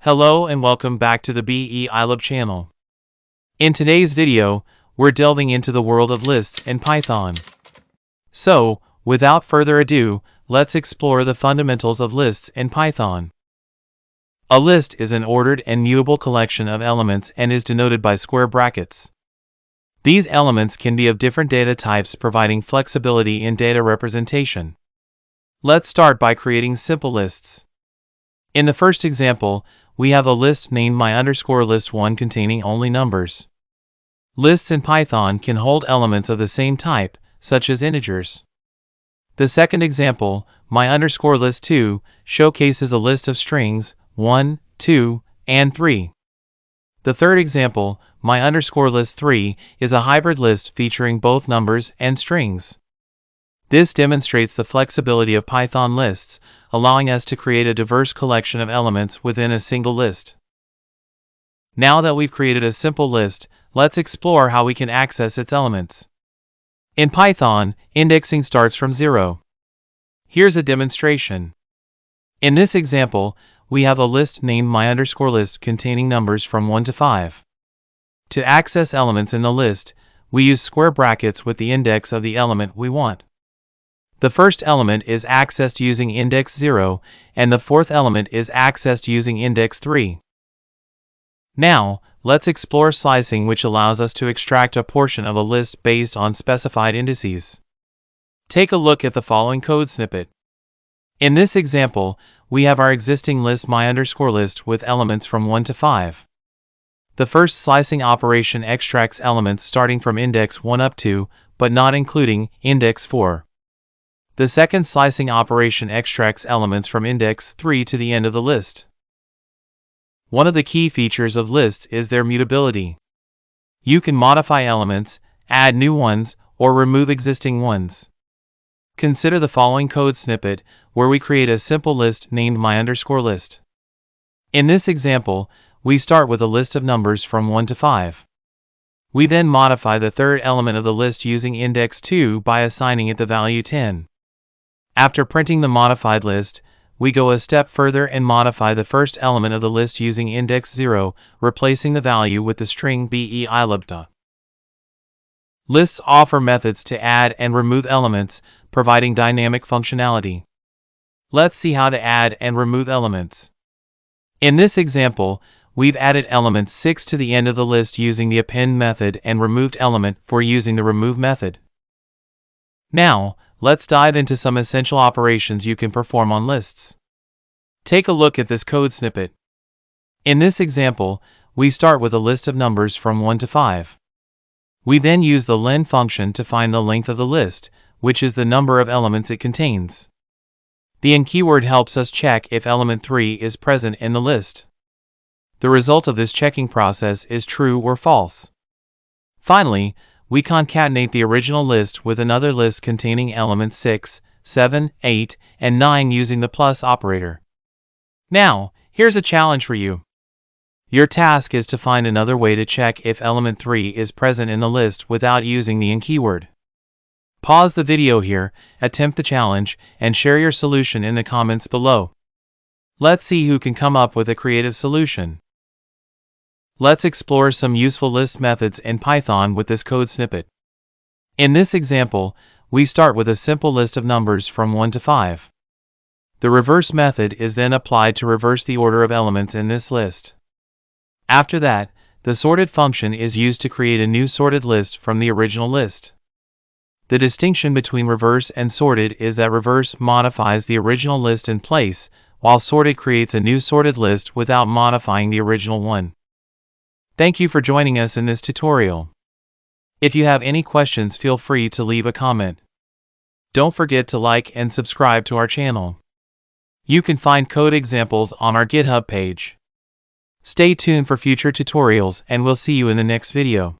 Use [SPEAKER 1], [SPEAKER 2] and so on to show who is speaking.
[SPEAKER 1] Hello and welcome back to the BEEiLab channel. In today's video, we're delving into the world of lists in Python. So, without further ado, let's explore the fundamentals of lists in Python. A list is an ordered and mutable collection of elements and is denoted by square brackets. These elements can be of different data types, providing flexibility in data representation. Let's start by creating simple lists. In the first example, we have a list named my_list1 containing only numbers. Lists in Python can hold elements of the same type, such as integers. The second example, my_list2, showcases a list of strings 1, 2, and 3. The third example, my_list3, is a hybrid list featuring both numbers and strings. This demonstrates the flexibility of Python lists, allowing us to create a diverse collection of elements within a single list. Now that we've created a simple list, let's explore how we can access its elements. In Python, indexing starts from 0. Here's a demonstration. In this example, we have a list named my_list containing numbers from 1 to 5. To access elements in the list, we use square brackets with the index of the element we want. The first element is accessed using index 0, and the fourth element is accessed using index 3. Now, let's explore slicing, which allows us to extract a portion of a list based on specified indices. Take a look at the following code snippet. In this example, we have our existing list my_list with elements from 1 to 5. The first slicing operation extracts elements starting from index 1 up to, but not including, index 4. The second slicing operation extracts elements from index 3 to the end of the list. One of the key features of lists is their mutability. You can modify elements, add new ones, or remove existing ones. Consider the following code snippet, where we create a simple list named my_list. In this example, we start with a list of numbers from 1 to 5. We then modify the third element of the list using index 2 by assigning it the value 10. After printing the modified list, we go a step further and modify the first element of the list using index 0, replacing the value with the string BEEiLab. Lists offer methods to add and remove elements, providing dynamic functionality. Let's see how to add and remove elements. In this example, we've added element 6 to the end of the list using the append method and removed element 4 using the remove method. Now, let's dive into some essential operations you can perform on lists. Take a look at this code snippet. In this example, we start with a list of numbers from 1 to 5. We then use the len function to find the length of the list, which is the number of elements it contains. The in keyword helps us check if element 3 is present in the list. The result of this checking process is true or false. Finally, we concatenate the original list with another list containing elements 6, 7, 8, and 9 using the plus operator. Now, here's a challenge for you. Your task is to find another way to check if element 3 is present in the list without using the in keyword. Pause the video here, attempt the challenge, and share your solution in the comments below. Let's see who can come up with a creative solution. Let's explore some useful list methods in Python with this code snippet. In this example, we start with a simple list of numbers from 1 to 5. The reverse method is then applied to reverse the order of elements in this list. After that, the sorted function is used to create a new sorted list from the original list. The distinction between reverse and sorted is that reverse modifies the original list in place, while sorted creates a new sorted list without modifying the original one. Thank you for joining us in this tutorial. If you have any questions, feel free to leave a comment. Don't forget to like and subscribe to our channel. You can find code examples on our GitHub page. Stay tuned for future tutorials, and we'll see you in the next video.